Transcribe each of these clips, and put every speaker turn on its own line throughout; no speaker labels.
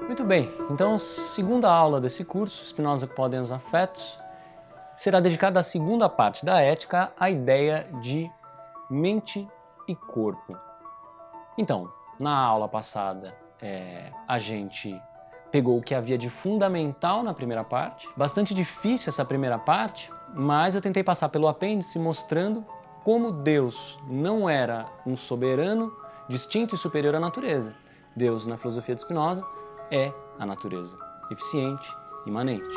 Muito bem, então a segunda aula desse curso, Spinoza podem os afetos, será dedicada à segunda parte da ética, à ideia de mente e corpo. Então, na aula passada, a gente pegou o que havia de fundamental na primeira parte. Bastante difícil essa primeira parte, mas eu tentei passar pelo apêndice mostrando como Deus não era um soberano distinto e superior à natureza. Deus, na filosofia de Spinoza, é a natureza, eficiente, imanente.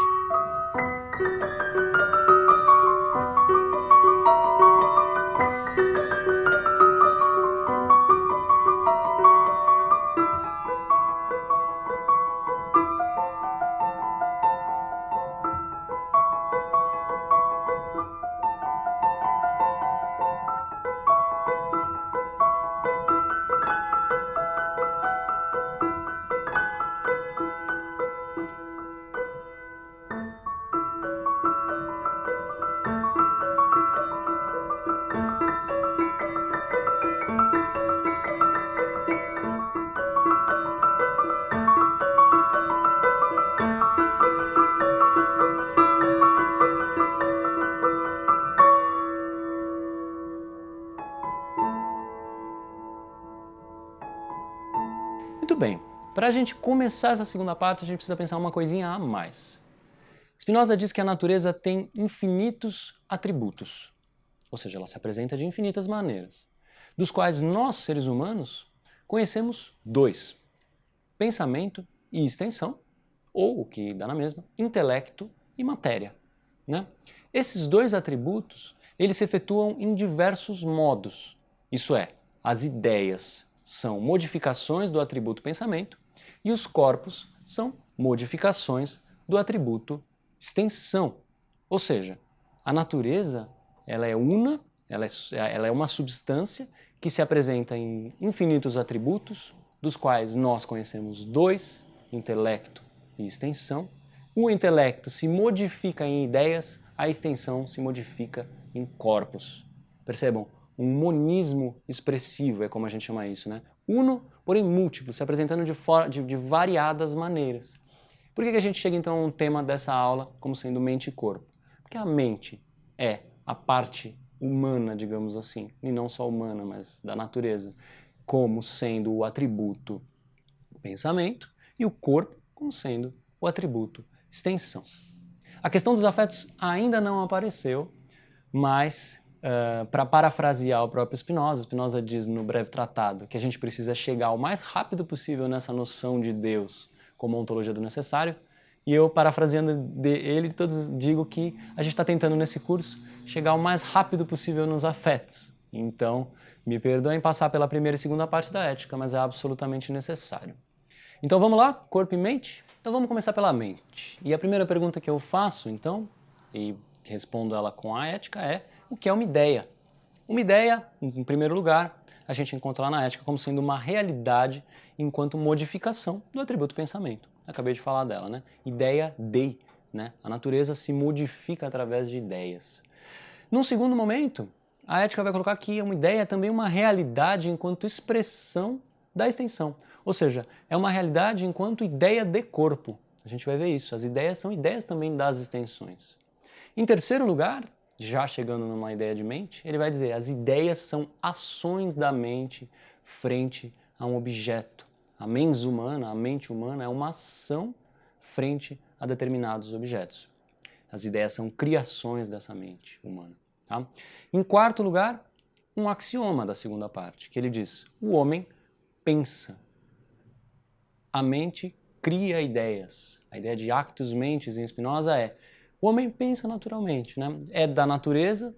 Muito bem, para a gente começar essa segunda parte, a gente precisa pensar uma coisinha a mais. Spinoza diz que a natureza tem infinitos atributos, ou seja, ela se apresenta de infinitas maneiras, dos quais nós, seres humanos, conhecemos dois: pensamento e extensão, ou, o que dá na mesma, intelecto e matéria. Né? Esses dois atributos, eles se efetuam em diversos modos, isso é, as ideias são modificações do atributo pensamento e os corpos são modificações do atributo extensão. Ou seja, a natureza ela é una, ela é uma substância que se apresenta em infinitos atributos, dos quais nós conhecemos dois, intelecto e extensão. O intelecto se modifica em ideias, a extensão se modifica em corpos. Percebam? Um monismo expressivo é como a gente chama isso, né? Uno, porém múltiplo, se apresentando de variadas maneiras. Por que a gente chega então a um tema dessa aula como sendo mente e corpo? Porque a mente é a parte humana, digamos assim, e não só humana, mas da natureza, como sendo o atributo pensamento, e o corpo como sendo o atributo extensão. A questão dos afetos ainda não apareceu, mas para parafrasear o próprio Spinoza, Spinoza diz no breve tratado que a gente precisa chegar o mais rápido possível nessa noção de Deus como ontologia do necessário, e eu, parafraseando ele, todos digo que a gente está tentando nesse curso chegar o mais rápido possível nos afetos. Então, me perdoem passar pela primeira e segunda parte da ética, mas é absolutamente necessário. Então vamos lá, corpo e mente? Então vamos começar pela mente. E a primeira pergunta que eu faço, então, e respondo ela com a ética, é: o que é uma ideia? Uma ideia, em primeiro lugar, a gente encontra lá na ética como sendo uma realidade enquanto modificação do atributo pensamento. Acabei de falar dela, né? Ideia dei, né? A natureza se modifica através de ideias. Num segundo momento, a ética vai colocar que uma ideia é também uma realidade enquanto expressão da extensão. Ou seja, é uma realidade enquanto ideia de corpo. A gente vai ver isso. As ideias são ideias também das extensões. Em terceiro lugar, já chegando numa ideia de mente, ele vai dizer: as ideias são ações da mente frente a um objeto. A mens humana, a mente humana, é uma ação frente a determinados objetos. As ideias são criações dessa mente humana. Tá? Em quarto lugar, um axioma da segunda parte, que ele diz: o homem pensa. A mente cria ideias. A ideia de actus mentis em Spinoza é: o homem pensa naturalmente, né? É da natureza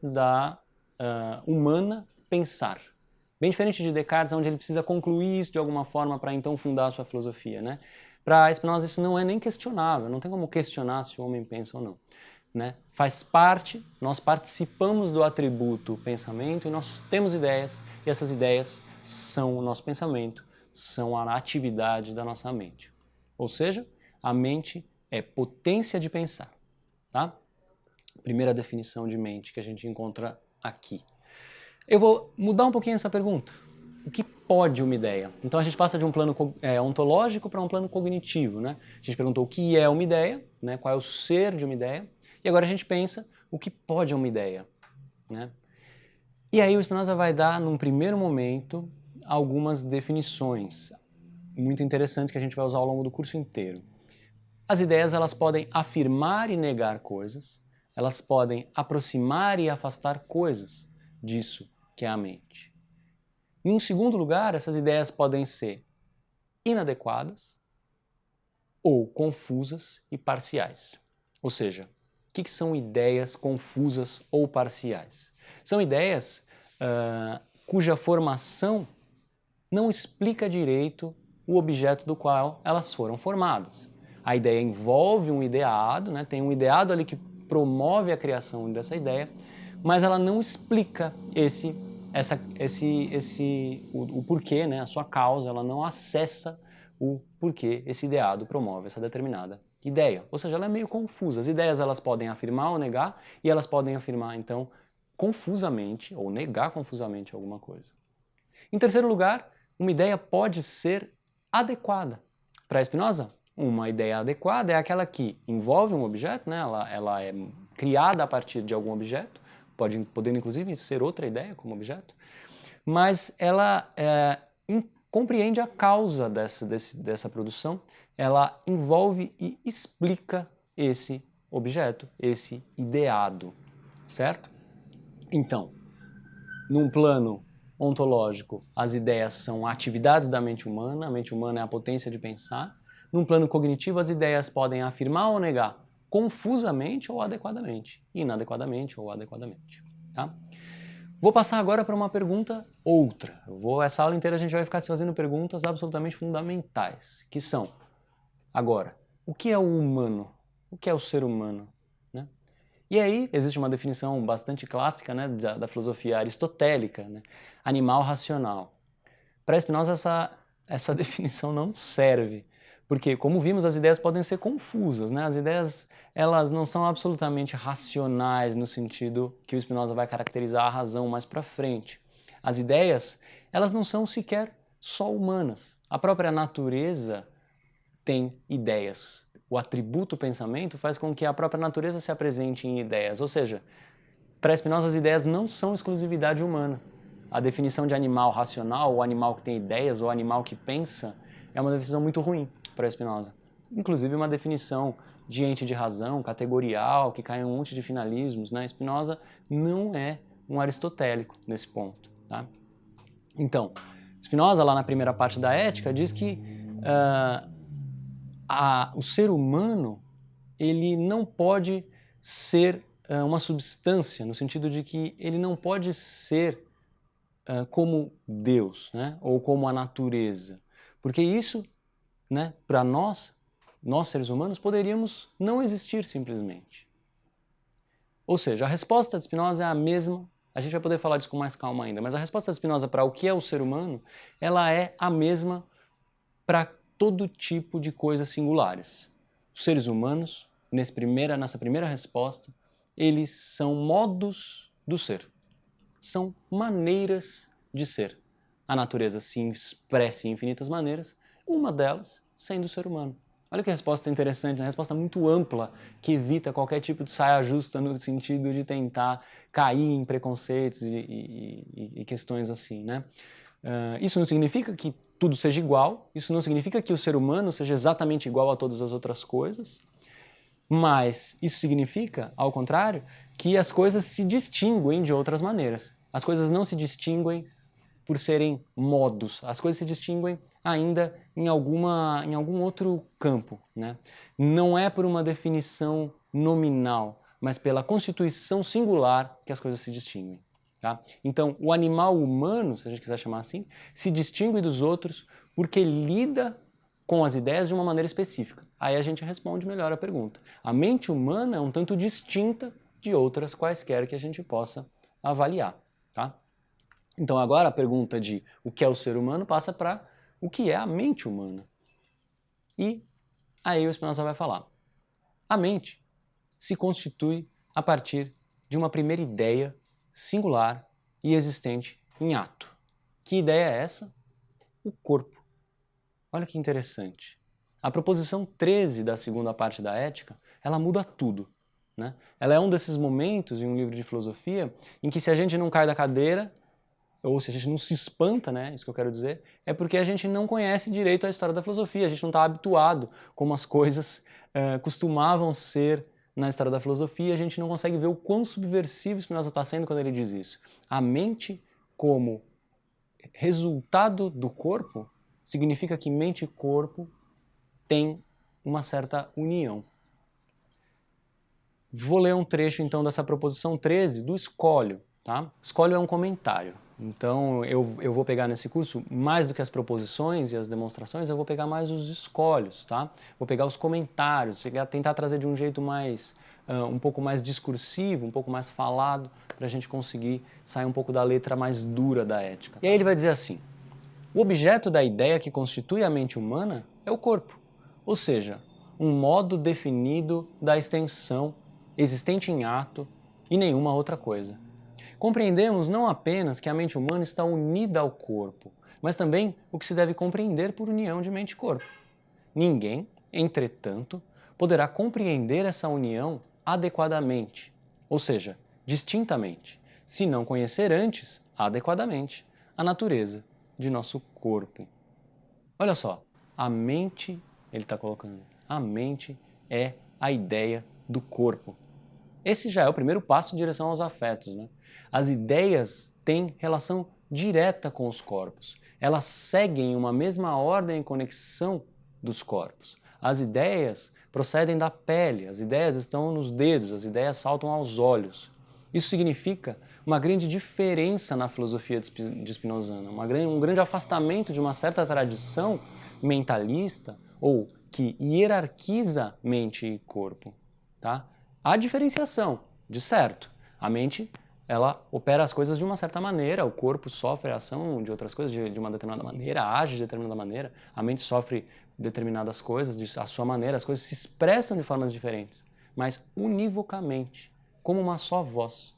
humana pensar. Bem diferente de Descartes, onde ele precisa concluir isso de alguma forma para então fundar a sua filosofia, né? Para Spinoza isso não é nem questionável, não tem como questionar se o homem pensa ou não. Né? Faz parte, nós participamos do atributo pensamento e nós temos ideias, e essas ideias são o nosso pensamento, são a atividade da nossa mente. Ou seja, a mente é potência de pensar. Tá? Primeira definição de mente que a gente encontra aqui. Eu vou mudar um pouquinho essa pergunta. o que pode uma ideia. Então a gente passa de um plano ontológico para um plano cognitivo, né? A gente perguntou o que é uma ideia, né? Qual é o ser de uma ideia, e agora a gente pensa o que pode uma ideia, né? E aí o Spinoza vai dar, num primeiro momento, algumas definições muito interessantes que a gente vai usar ao longo do curso inteiro. As ideias, elas podem afirmar e negar coisas, elas podem aproximar e afastar coisas disso que é a mente. Em um segundo lugar, essas ideias podem ser inadequadas ou confusas e parciais. Ou seja, o que são ideias confusas ou parciais? São ideias cuja formação não explica direito o objeto do qual elas foram formadas. A ideia envolve um ideado, né? Tem um ideado ali que promove a criação dessa ideia, mas ela não explica o porquê, né? A sua causa, ela não acessa o porquê esse ideado promove essa determinada ideia. Ou seja, ela é meio confusa. As ideias, elas podem afirmar ou negar, e elas podem afirmar, então, confusamente, ou negar confusamente alguma coisa. Em terceiro lugar, uma ideia pode ser adequada. Para Spinoza, uma ideia adequada é aquela que envolve um objeto, né? Ela é criada a partir de algum objeto, podendo inclusive ser outra ideia como objeto, mas ela compreende a causa dessa produção, ela envolve e explica esse objeto, esse ideado, certo? Então, num plano ontológico, as ideias são atividades da mente humana, a mente humana é a potência de pensar. Num plano cognitivo, as ideias podem afirmar ou negar confusamente ou adequadamente, inadequadamente ou adequadamente. Tá? Vou passar agora para uma pergunta outra. Essa aula inteira a gente vai ficar se fazendo perguntas absolutamente fundamentais, que são, agora, o que é o humano? O que é o ser humano? Né? E aí existe uma definição bastante clássica, né, da filosofia aristotélica, né? Animal racional. Para Spinoza essa definição não serve, porque, como vimos, as ideias podem ser confusas, né? As ideias, elas não são absolutamente racionais no sentido que o Spinoza vai caracterizar a razão mais para frente. As ideias, elas não são sequer só humanas. A própria natureza tem ideias. O atributo pensamento faz com que a própria natureza se apresente em ideias, ou seja, para Spinoza as ideias não são exclusividade humana. A definição de animal racional, ou animal que tem ideias, ou animal que pensa, é uma definição muito ruim para Spinoza. Inclusive uma definição de ente de razão, categorial, que cai em um monte de finalismos, né? Spinoza não é um aristotélico nesse ponto. Tá? Então, Spinoza, lá na primeira parte da Ética, diz que o ser humano ele não pode ser uma substância, no sentido de que ele não pode ser como Deus, né? Ou como a natureza. Porque isso, né, para nós seres humanos, poderíamos não existir simplesmente. Ou seja, a resposta de Spinoza é a mesma, a gente vai poder falar disso com mais calma ainda, mas a resposta de Spinoza para o que é o ser humano, ela é a mesma para todo tipo de coisas singulares. Os seres humanos, nessa primeira resposta, eles são modos do ser. São maneiras de ser. A natureza se expressa em infinitas maneiras, uma delas sendo o ser humano. Olha que resposta interessante, uma resposta muito ampla, que evita qualquer tipo de saia justa no sentido de tentar cair em preconceitos e questões assim, né? Isso não significa que tudo seja igual, isso não significa que o ser humano seja exatamente igual a todas as outras coisas, mas isso significa, ao contrário, que as coisas se distinguem de outras maneiras. As coisas não se distinguem por serem modos, as coisas se distinguem ainda em algum outro campo, né? Não é por uma definição nominal, mas pela constituição singular que as coisas se distinguem. Tá? Então, o animal humano, se a gente quiser chamar assim, se distingue dos outros porque lida com as ideias de uma maneira específica. Aí a gente responde melhor a pergunta. A mente humana é um tanto distinta de outras quaisquer que a gente possa avaliar. Tá? Então agora a pergunta de o que é o ser humano passa para o que é a mente humana. E aí o Spinoza vai falar. A mente se constitui a partir de uma primeira ideia singular e existente em ato. Que ideia é essa? O corpo. Olha que interessante. A proposição 13 da segunda parte da Ética, ela muda tudo, né? Ela é um desses momentos em um livro de filosofia em que se a gente não cai da cadeira, ou se a gente não se espanta, né, isso que eu quero dizer, é porque a gente não conhece direito a história da filosofia, a gente não está habituado como as coisas costumavam ser na história da filosofia, a gente não consegue ver o quão subversivo Spinoza está sendo quando ele diz isso. A mente como resultado do corpo significa que mente e corpo têm uma certa união. Vou ler um trecho então dessa proposição 13 do Escolio. Tá? Escolio é um comentário. Então eu vou pegar nesse curso, mais do que as proposições e as demonstrações, eu vou pegar mais os escolhos, tá? Vou pegar os comentários, tentar trazer de um jeito mais, um pouco mais discursivo, um pouco mais falado, para a gente conseguir sair um pouco da letra mais dura da ética. E aí ele vai dizer assim: o objeto da ideia que constitui a mente humana é o corpo, ou seja, um modo definido da extensão existente em ato e nenhuma outra coisa. Compreendemos não apenas que a mente humana está unida ao corpo, mas também o que se deve compreender por união de mente e corpo. Ninguém, entretanto, poderá compreender essa união adequadamente, ou seja, distintamente, se não conhecer antes, adequadamente, a natureza de nosso corpo. Olha só, a mente, ele está colocando, a mente é a ideia do corpo. Esse já é o primeiro passo em direção aos afetos, né? As ideias têm relação direta com os corpos. Elas seguem uma mesma ordem e conexão dos corpos. As ideias procedem da pele, as ideias estão nos dedos, as ideias saltam aos olhos. Isso significa uma grande diferença na filosofia de Spinozana, um grande afastamento de uma certa tradição mentalista ou que hierarquiza mente e corpo. Tá? Há diferenciação, de certo. A mente, ela opera as coisas de uma certa maneira, o corpo sofre a ação de outras coisas de uma determinada maneira, age de determinada maneira, a mente sofre determinadas coisas de a sua maneira, as coisas se expressam de formas diferentes, mas univocamente, como uma só voz.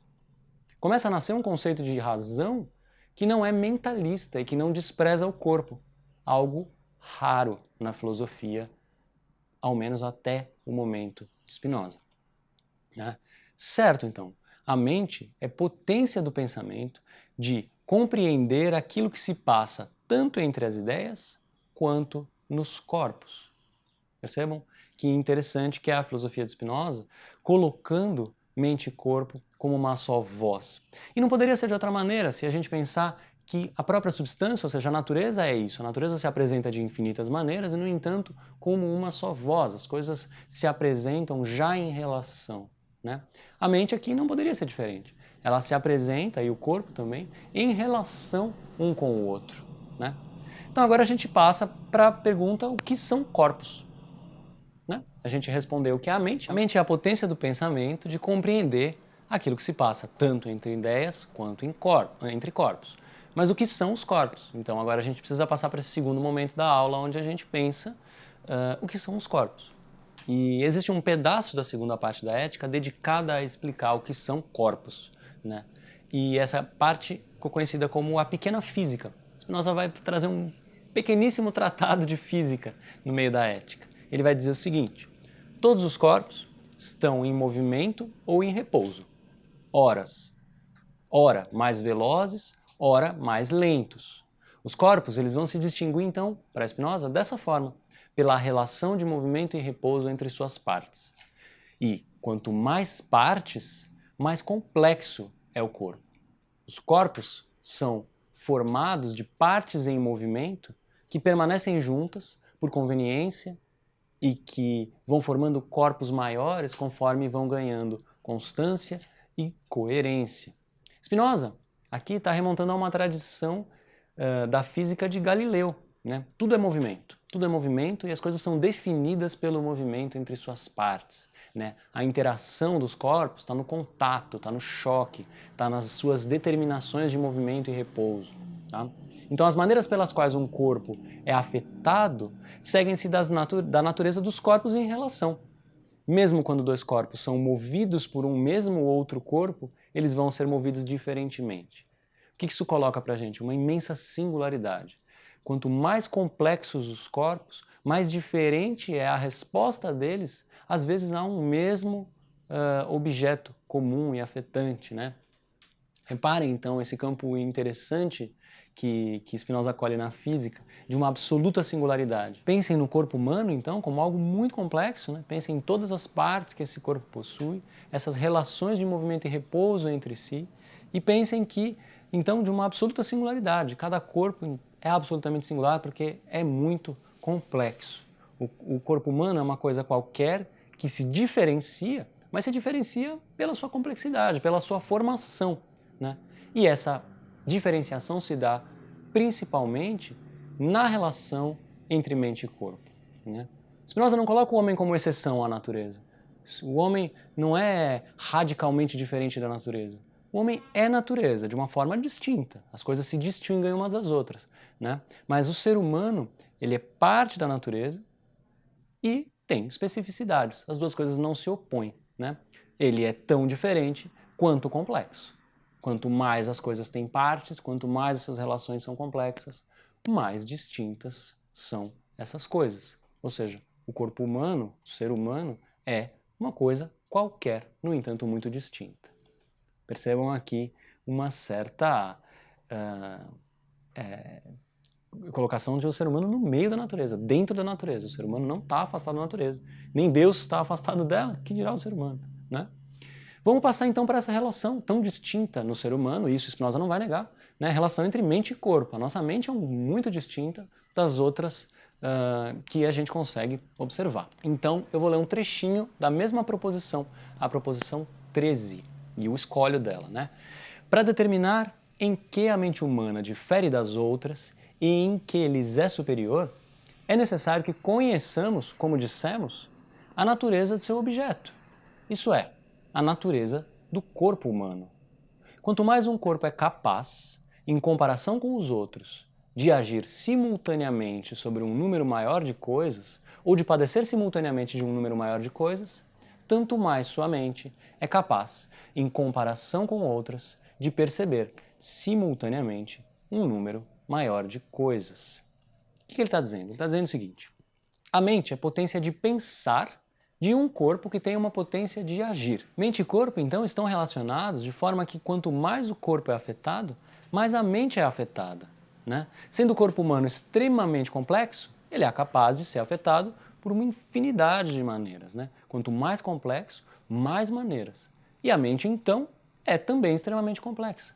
Começa a nascer um conceito de razão que não é mentalista e que não despreza o corpo, algo raro na filosofia, ao menos até o momento de Spinoza. Né? Certo, então, a mente é potência do pensamento de compreender aquilo que se passa tanto entre as ideias quanto nos corpos. Percebam que interessante que é a filosofia de Spinoza colocando mente e corpo como uma só voz. E não poderia ser de outra maneira se a gente pensar que a própria substância, ou seja, a natureza é isso. A natureza se apresenta de infinitas maneiras e, no entanto, como uma só voz. As coisas se apresentam já em relação. Né? A mente aqui não poderia ser diferente. Ela se apresenta, e o corpo também, em relação um com o outro. Né? Então agora a gente passa para a pergunta: o que são corpos? Né? A gente respondeu que a mente é a potência do pensamento de compreender aquilo que se passa tanto entre ideias quanto entre corpos. Mas o que são os corpos? Então agora a gente precisa passar para esse segundo momento da aula onde a gente pensa o que são os corpos. E existe um pedaço da segunda parte da ética dedicada a explicar o que são corpos. Né? E essa parte ficou conhecida como a pequena física. Spinoza vai trazer um pequeníssimo tratado de física no meio da ética. Ele vai dizer o seguinte: todos os corpos estão em movimento ou em repouso. Ora mais velozes, ora mais lentos. Os corpos eles vão se distinguir, então, para Spinoza, dessa forma, pela relação de movimento e repouso entre suas partes. E quanto mais partes, mais complexo é o corpo. Os corpos são formados de partes em movimento que permanecem juntas por conveniência e que vão formando corpos maiores conforme vão ganhando constância e coerência. Spinoza aqui está remontando a uma tradição da física de Galileu. Né? Tudo é movimento e as coisas são definidas pelo movimento entre suas partes. Né? A interação dos corpos está no contato, está no choque, está nas suas determinações de movimento e repouso. Tá? Então as maneiras pelas quais um corpo é afetado seguem-se da natureza dos corpos em relação. Mesmo quando dois corpos são movidos por um mesmo outro corpo, eles vão ser movidos diferentemente. O que isso coloca para a gente? Uma imensa singularidade. Quanto mais complexos os corpos, mais diferente é a resposta deles, às vezes, a um mesmo objeto comum e afetante, né? Reparem, então, esse campo interessante que Spinoza colhe na física, de uma absoluta singularidade. Pensem no corpo humano, então, como algo muito complexo, né? Pensem em todas as partes que esse corpo possui, essas relações de movimento e repouso entre si, e pensem que, então, de uma absoluta singularidade. Cada corpo é absolutamente singular porque é muito complexo. O corpo humano é uma coisa qualquer que se diferencia, mas se diferencia pela sua complexidade, pela sua formação, né? E essa diferenciação se dá principalmente na relação entre mente e corpo, né? Spinoza não coloca o homem como exceção à natureza. O homem não é radicalmente diferente da natureza. O homem é natureza, de uma forma distinta. As coisas se distinguem umas das outras, né? Mas o ser humano, ele é parte da natureza e tem especificidades. As duas coisas não se opõem, né? Ele é tão diferente quanto complexo. Quanto mais as coisas têm partes, quanto mais essas relações são complexas, mais distintas são essas coisas. Ou seja, o corpo humano, o ser humano, é uma coisa qualquer, no entanto muito distinta. Percebam aqui uma certa colocação de um ser humano no meio da natureza, dentro da natureza. O ser humano não está afastado da natureza. Nem Deus está afastado dela, que dirá o ser humano, né? Vamos passar então para essa relação tão distinta no ser humano, e isso Spinoza não vai negar, né? A relação entre mente e corpo. A nossa mente é muito distinta das outras que a gente consegue observar. Então eu vou ler um trechinho da mesma proposição, a proposição 13, e o escolho dela, né? Para determinar em que a mente humana difere das outras e em que lhes é superior, é necessário que conheçamos, como dissemos, a natureza de seu objeto. Isso é, a natureza do corpo humano. Quanto mais um corpo é capaz, em comparação com os outros, de agir simultaneamente sobre um número maior de coisas, ou de padecer simultaneamente de um número maior de coisas, tanto mais sua mente é capaz, em comparação com outras, de perceber simultaneamente um número maior de coisas. O que ele está dizendo? Ele está dizendo o seguinte: a mente é potência de pensar de um corpo que tem uma potência de agir. Mente e corpo, então, estão relacionados de forma que quanto mais o corpo é afetado, mais a mente é afetada, né? Sendo o corpo humano extremamente complexo, ele é capaz de ser afetado por uma infinidade de maneiras, né? Quanto mais complexo, mais maneiras. E a mente, então, é também extremamente complexa,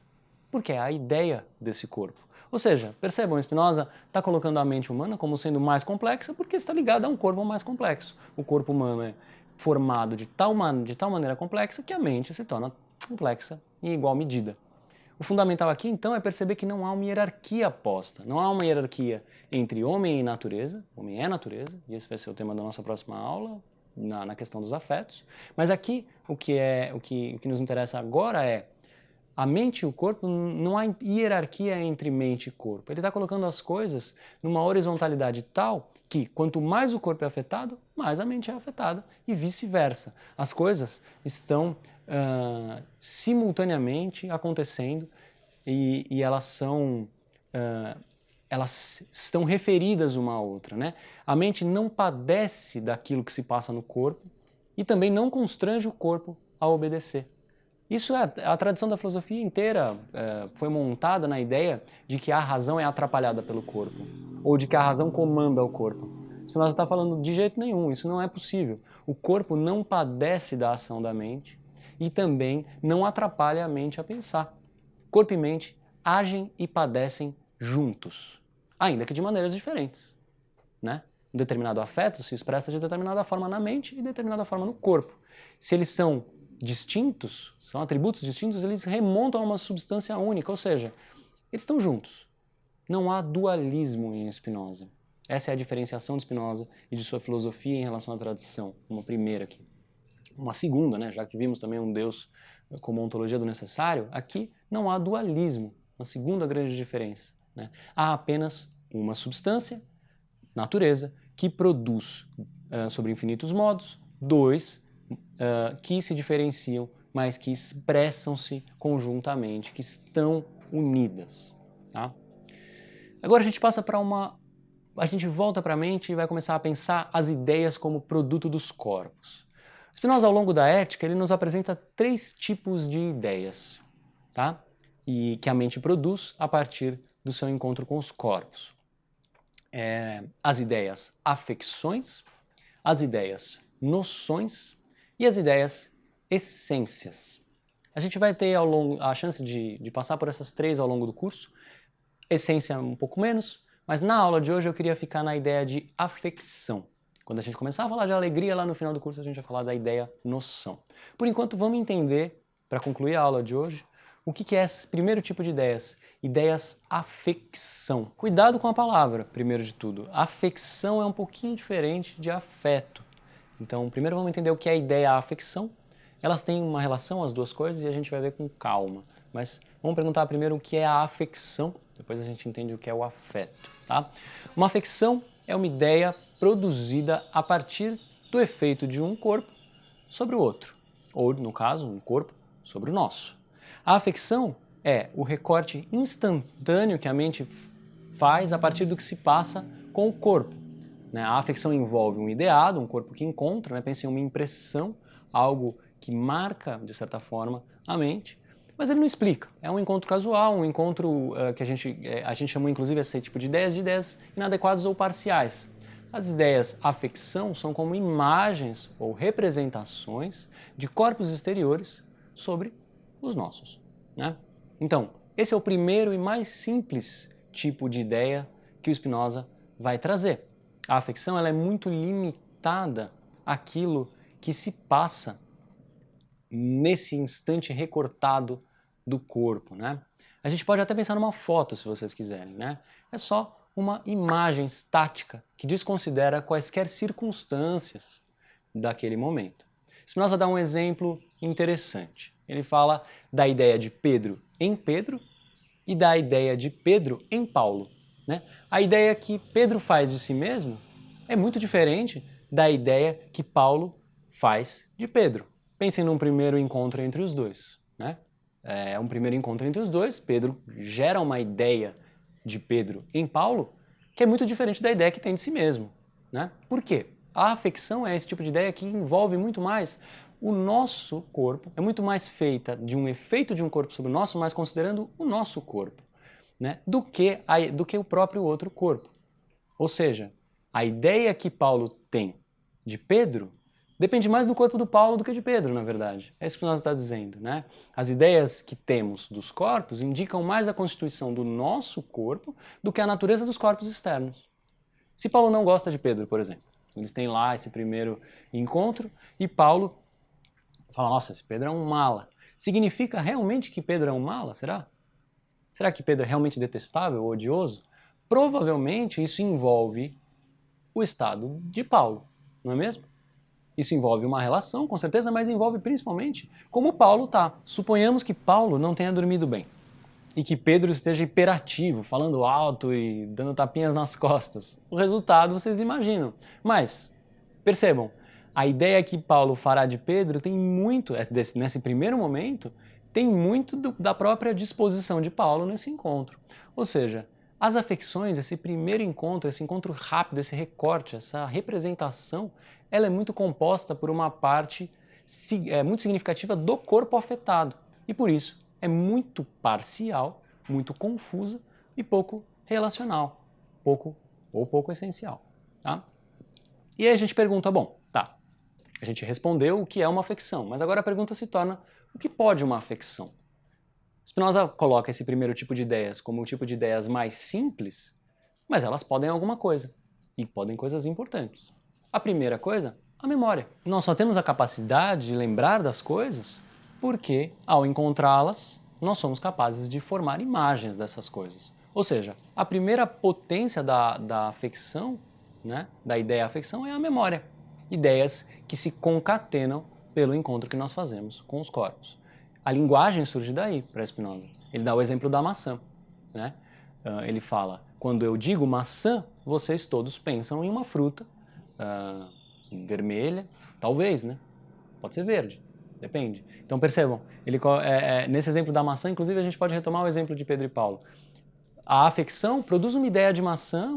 porque é a ideia desse corpo. Ou seja, percebam, Spinoza está colocando a mente humana como sendo mais complexa porque está ligada a um corpo mais complexo. O corpo humano é formado de tal maneira complexa que a mente se torna complexa em igual medida. O fundamental aqui, então, é perceber que não há uma hierarquia posta. Não há uma hierarquia entre homem e natureza. Homem é natureza, e esse vai ser o tema da nossa próxima aula, na questão dos afetos. Mas aqui, o que nos interessa agora é a mente e o corpo, não há hierarquia entre mente e corpo. Ele está colocando as coisas numa horizontalidade tal que quanto mais o corpo é afetado, mais a mente é afetada e vice-versa. As coisas estão simultaneamente acontecendo e elas estão referidas uma à outra, né? A mente não padece daquilo que se passa no corpo e também não constrange o corpo a obedecer. Isso é a tradição da filosofia inteira foi montada na ideia de que a razão é atrapalhada pelo corpo, ou de que a razão comanda o corpo. Spinoza está falando de jeito nenhum, isso não é possível. O corpo não padece da ação da mente e também não atrapalha a mente a pensar. Corpo e mente agem e padecem juntos, ainda que de maneiras diferentes, né? Um determinado afeto se expressa de determinada forma na mente e de determinada forma no corpo. Se eles são distintos, são atributos distintos, eles remontam a uma substância única, ou seja, eles estão juntos. Não há dualismo em Spinoza. Essa é a diferenciação de Spinoza e de sua filosofia em relação à tradição, uma primeira aqui. Uma segunda, né, já que vimos também um Deus como ontologia do necessário, aqui não há dualismo, uma segunda grande diferença, né? Há apenas uma substância, natureza, que produz sobre infinitos modos, dois que se diferenciam, mas que expressam-se conjuntamente, que estão unidas. Tá? Agora a gente passa para a gente volta para a mente e vai começar a pensar as ideias como produto dos corpos. Spinoza, ao longo da Ética, ele nos apresenta 3 tipos de ideias, tá? E que a mente produz a partir do seu encontro com os corpos. As ideias afecções, as ideias noções e as ideias essências. A gente vai ter a chance de passar por essas 3 ao longo do curso, essência um pouco menos, mas na aula de hoje eu queria ficar na ideia de afecção. Quando a gente começar a falar de alegria lá no final do curso, a gente vai falar da ideia noção. Por enquanto, vamos entender, para concluir a aula de hoje, o que é esse primeiro tipo de ideias? Ideias afecção. Cuidado com a palavra, primeiro de tudo. Afecção é um pouquinho diferente de afeto. Então, primeiro vamos entender o que é a ideia afecção. Elas têm uma relação, as duas coisas, e a gente vai ver com calma. Mas vamos perguntar primeiro o que é a afecção, depois a gente entende o que é o afeto. Tá? Uma afecção é uma ideia produzida a partir do efeito de um corpo sobre o outro, ou, no caso, um corpo sobre o nosso. A afecção é o recorte instantâneo que a mente faz a partir do que se passa com o corpo. A afecção envolve um ideado, um corpo que encontra, pensa em uma impressão, algo que marca, de certa forma, a mente, mas ele não explica. É um encontro casual, um encontro que a gente chamou, inclusive, esse tipo de ideias inadequadas ou parciais. As ideias afecção são como imagens ou representações de corpos exteriores sobre os nossos. Então, esse é o primeiro e mais simples tipo de ideia que o Spinoza vai trazer. A afecção ela é muito limitada àquilo que se passa nesse instante recortado do corpo. A gente pode até pensar numa foto, se vocês quiserem. É só uma imagem estática que desconsidera quaisquer circunstâncias daquele momento. Spinoza dá um exemplo interessante. Ele fala da ideia de Pedro em Pedro e da ideia de Pedro em Paulo. A ideia que Pedro faz de si mesmo é muito diferente da ideia que Paulo faz de Pedro. Pensem num primeiro encontro entre os dois. É um primeiro encontro entre os dois, Pedro gera uma ideia de Pedro em Paulo que é muito diferente da ideia que tem de si mesmo. Por quê? A afecção é esse tipo de ideia que envolve muito mais o nosso corpo, é muito mais feita de um efeito de um corpo sobre o nosso, mas considerando o nosso corpo, do que o próprio outro corpo. Ou seja, a ideia que Paulo tem de Pedro depende mais do corpo do Paulo do que de Pedro, na verdade. É isso que nós está dizendo. As ideias que temos dos corpos indicam mais a constituição do nosso corpo do que a natureza dos corpos externos. Se Paulo não gosta de Pedro, por exemplo, eles têm lá esse primeiro encontro e Paulo fala, nossa, esse Pedro é um mala. Significa realmente que Pedro é um mala? Será? Será que Pedro é realmente detestável ou odioso? Provavelmente isso envolve o estado de Paulo, não é mesmo? Isso envolve uma relação, com certeza, mas envolve principalmente como Paulo está. Suponhamos que Paulo não tenha dormido bem e que Pedro esteja hiperativo, falando alto e dando tapinhas nas costas. O resultado vocês imaginam. Mas, percebam, a ideia que Paulo fará de Pedro tem muito, nesse primeiro momento, tem muito da própria disposição de Paulo nesse encontro. Ou seja, as afecções, esse primeiro encontro, esse encontro rápido, esse recorte, essa representação, ela é muito composta por uma parte muito significativa do corpo afetado. E por isso é muito parcial, muito confusa e pouco relacional, pouco essencial. Tá? E aí a gente pergunta, bom, tá, a gente respondeu o que é uma afecção, mas agora a pergunta se torna, o que pode uma afecção? Spinoza coloca esse primeiro tipo de ideias como o tipo de ideias mais simples, mas elas podem alguma coisa, e podem coisas importantes. A primeira coisa, a memória. Nós só temos a capacidade de lembrar das coisas porque, ao encontrá-las, nós somos capazes de formar imagens dessas coisas. Ou seja, a primeira potência da afecção, da ideia afecção, é a memória. Ideias que se concatenam pelo encontro que nós fazemos com os corpos. A linguagem surge daí, para Spinoza. Ele dá o exemplo da maçã. Ele fala, quando eu digo maçã, vocês todos pensam em uma fruta vermelha, talvez, pode ser verde. Depende. Então percebam, nesse exemplo da maçã, inclusive a gente pode retomar o exemplo de Pedro e Paulo. A afecção produz uma ideia de maçã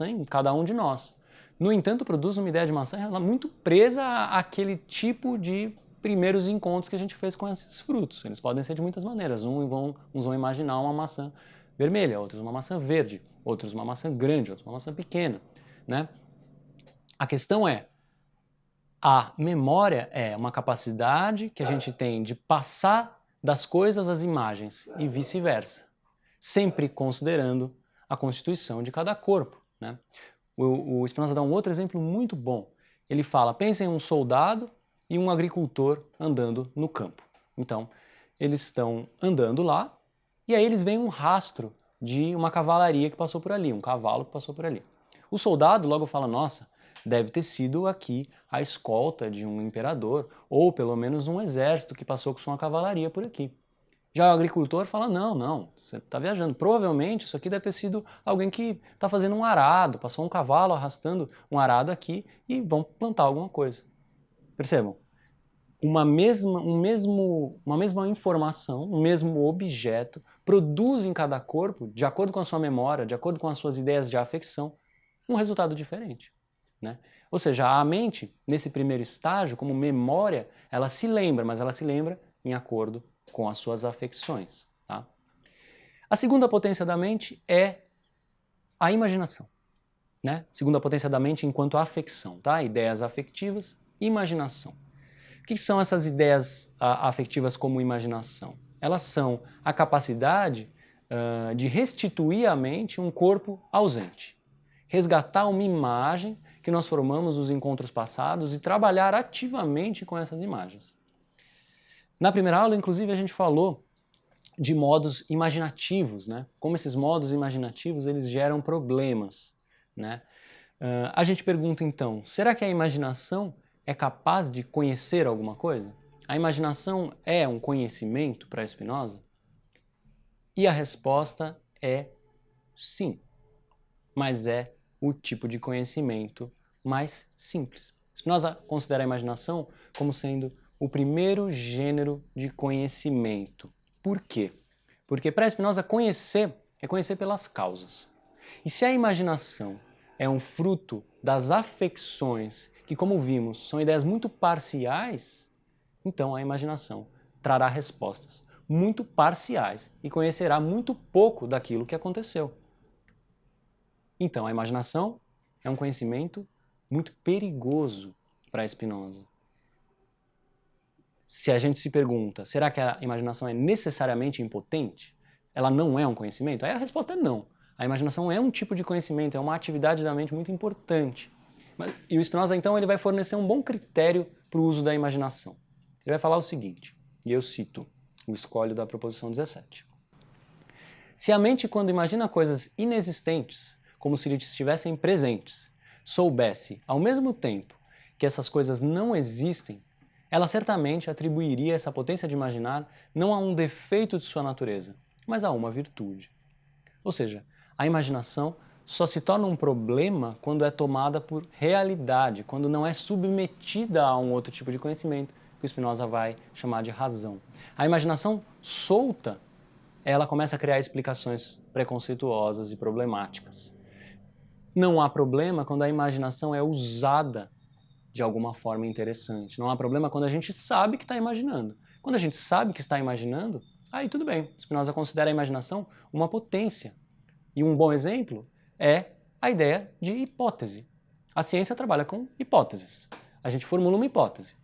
em cada um de nós. No entanto, produz uma ideia de maçã muito presa àquele tipo de primeiros encontros que a gente fez com esses frutos. Eles podem ser de muitas maneiras. Uns vão imaginar uma maçã vermelha, outros uma maçã verde, outros uma maçã grande, outros uma maçã pequena, né? A questão é, a memória é uma capacidade que a gente tem de passar das coisas às imagens e vice-versa, sempre considerando a constituição de cada corpo, né? O Spinoza dá um outro exemplo muito bom. Ele fala, pensem em um soldado e um agricultor andando no campo. Então, eles estão andando lá e aí eles veem um rastro de uma cavalaria que passou por ali, um cavalo que passou por ali. O soldado logo fala, nossa, deve ter sido aqui a escolta de um imperador, ou pelo menos um exército que passou com sua cavalaria por aqui. Já o agricultor fala, não, você está viajando. Provavelmente isso aqui deve ter sido alguém que está fazendo um arado, passou um cavalo arrastando um arado aqui e vão plantar alguma coisa. Percebam? Uma mesma informação, um mesmo objeto, produz em cada corpo, de acordo com a sua memória, de acordo com as suas ideias de afecção, um resultado diferente, né? Ou seja, a mente, nesse primeiro estágio, como memória, ela se lembra, mas ela se lembra em acordo com as suas afecções. Tá? A segunda potência da mente é a imaginação. Né? Segunda potência da mente enquanto afecção. Tá? Ideias afetivas, imaginação. O que são essas ideias afetivas como imaginação? Elas são a capacidade de restituir à mente um corpo ausente. Resgatar uma imagem que nós formamos nos encontros passados e trabalhar ativamente com essas imagens. Na primeira aula, inclusive, a gente falou de modos imaginativos, né? Como esses modos imaginativos eles geram problemas, né? A gente pergunta então, será que a imaginação é capaz de conhecer alguma coisa? A imaginação é um conhecimento para Spinoza? E a resposta é sim, mas é o tipo de conhecimento mais simples. Spinoza considera a imaginação como sendo o primeiro gênero de conhecimento. Por quê? Porque para Spinoza conhecer é conhecer pelas causas. E se a imaginação é um fruto das afecções, que como vimos são ideias muito parciais, então a imaginação trará respostas muito parciais e conhecerá muito pouco daquilo que aconteceu. Então a imaginação é um conhecimento muito perigoso para Spinoza. Se a gente se pergunta, será que a imaginação é necessariamente impotente? Ela não é um conhecimento? Aí a resposta é não. A imaginação é um tipo de conhecimento, é uma atividade da mente muito importante. E o Spinoza, então, ele vai fornecer um bom critério para o uso da imaginação. Ele vai falar o seguinte, e eu cito o escolho da proposição 17. Se a mente, quando imagina coisas inexistentes, como se lhe estivessem presentes, soubesse, ao mesmo tempo, que essas coisas não existem, ela certamente atribuiria essa potência de imaginar não a um defeito de sua natureza, mas a uma virtude. Ou seja, a imaginação só se torna um problema quando é tomada por realidade, quando não é submetida a um outro tipo de conhecimento, que o Spinoza vai chamar de razão. A imaginação solta, ela começa a criar explicações preconceituosas e problemáticas. Não há problema quando a imaginação é usada de alguma forma interessante. Não há problema quando a gente sabe que está imaginando. Quando a gente sabe que está imaginando, aí tudo bem. Spinoza considera a imaginação uma potência. E um bom exemplo é a ideia de hipótese. A ciência trabalha com hipóteses. A gente formula uma hipótese.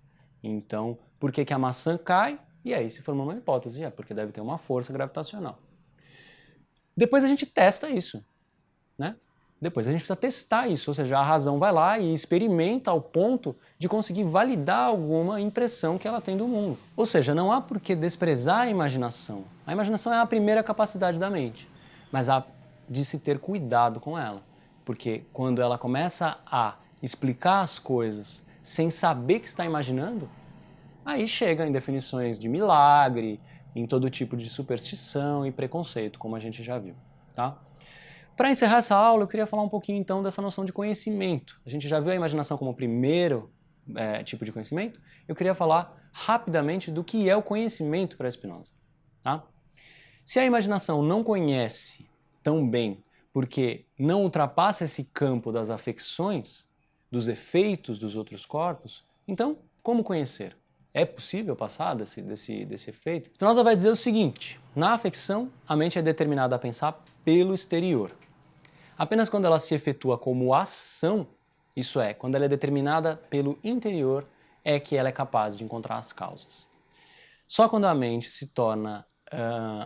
Então, por que a maçã cai? E aí se formula uma hipótese. É porque deve ter uma força gravitacional. Depois a gente testa isso, né? Depois a gente precisa testar isso, ou seja, a razão vai lá e experimenta ao ponto de conseguir validar alguma impressão que ela tem do mundo. Ou seja, não há por que desprezar a imaginação. A imaginação é a primeira capacidade da mente, mas há de se ter cuidado com ela, porque quando ela começa a explicar as coisas sem saber que está imaginando, aí chega em definições de milagre, em todo tipo de superstição e preconceito, como a gente já viu, tá? Para encerrar essa aula, eu queria falar um pouquinho então dessa noção de conhecimento. A gente já viu a imaginação como o primeiro tipo de conhecimento, eu queria falar rapidamente do que é o conhecimento para Spinoza. Tá? Se a imaginação não conhece tão bem porque não ultrapassa esse campo das afecções, dos efeitos dos outros corpos, então como conhecer? É possível passar desse efeito? Spinoza vai dizer o seguinte: na afecção, a mente é determinada a pensar pelo exterior. Apenas quando ela se efetua como ação, isso é, quando ela é determinada pelo interior, é que ela é capaz de encontrar as causas. Só quando a mente se torna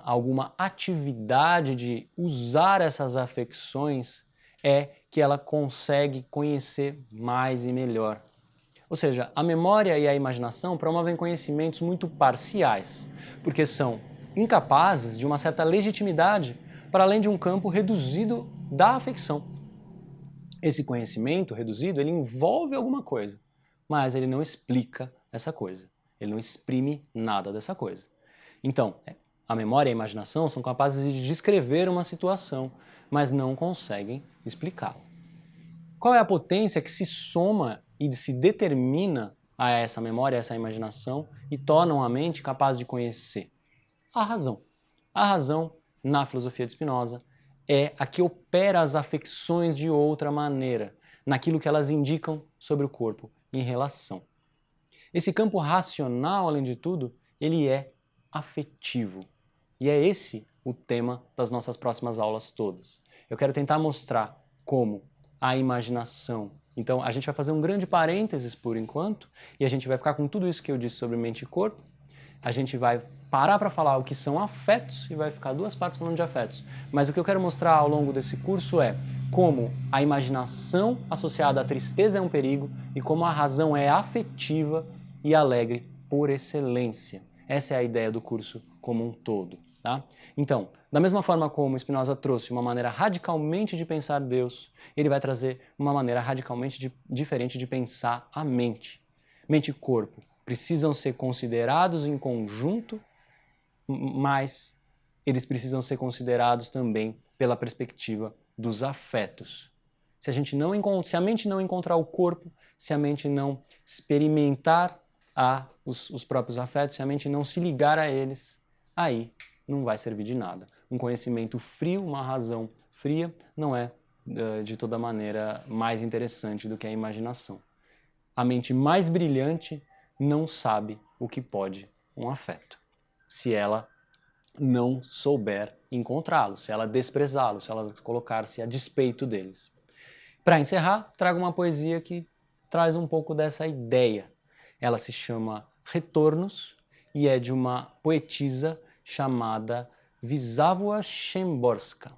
alguma atividade de usar essas afecções é que ela consegue conhecer mais e melhor. Ou seja, a memória e a imaginação promovem conhecimentos muito parciais, porque são incapazes de uma certa legitimidade para além de um campo reduzido da afecção. Esse conhecimento reduzido, ele envolve alguma coisa, mas ele não explica essa coisa. Ele não exprime nada dessa coisa. Então, a memória e a imaginação são capazes de descrever uma situação, mas não conseguem explicá-la. Qual é a potência que se soma e se determina a essa memória, a essa imaginação e tornam a mente capaz de conhecer? A razão. A razão, na filosofia de Spinoza, é a que opera as afecções de outra maneira, naquilo que elas indicam sobre o corpo em relação. Esse campo racional, além de tudo, ele é afetivo. E é esse o tema das nossas próximas aulas todas. Eu quero tentar mostrar como a imaginação. Então, a gente vai fazer um grande parênteses por enquanto, e a gente vai ficar com tudo isso que eu disse sobre mente e corpo. A gente vai parar para falar o que são afetos e vai ficar 2 partes falando de afetos. Mas o que eu quero mostrar ao longo desse curso é como a imaginação associada à tristeza é um perigo e como a razão é afetiva e alegre por excelência. Essa é a ideia do curso como um todo. Tá? Então, da mesma forma como Spinoza trouxe uma maneira radicalmente de pensar Deus, ele vai trazer uma maneira radicalmente diferente de pensar a mente. Mente e corpo precisam ser considerados em conjunto, mas eles precisam ser considerados também pela perspectiva dos afetos. Se a mente não encontrar o corpo, se a mente não experimentar os próprios afetos, se a mente não se ligar a eles, aí não vai servir de nada. Um conhecimento frio, uma razão fria, não é de toda maneira mais interessante do que a imaginação. A mente mais brilhante não sabe o que pode um afeto, se ela não souber encontrá-lo, se ela desprezá-lo, se ela colocar-se a despeito deles. Para encerrar, trago uma poesia que traz um pouco dessa ideia. Ela se chama Retornos e é de uma poetisa chamada Wisława Szymborska.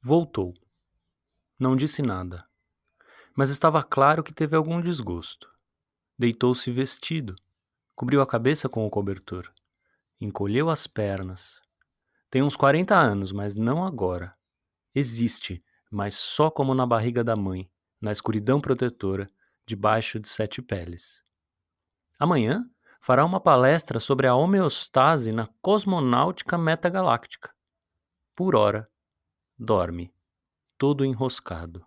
Voltou. Não disse nada, mas estava claro que teve algum desgosto. Deitou-se vestido, cobriu a cabeça com o cobertor, encolheu as pernas. Tem uns 40 anos, mas não agora. Existe, mas só como na barriga da mãe, na escuridão protetora, debaixo de 7 peles. Amanhã fará uma palestra sobre a homeostase na cosmonáutica metagaláctica. Por ora, dorme, todo enroscado.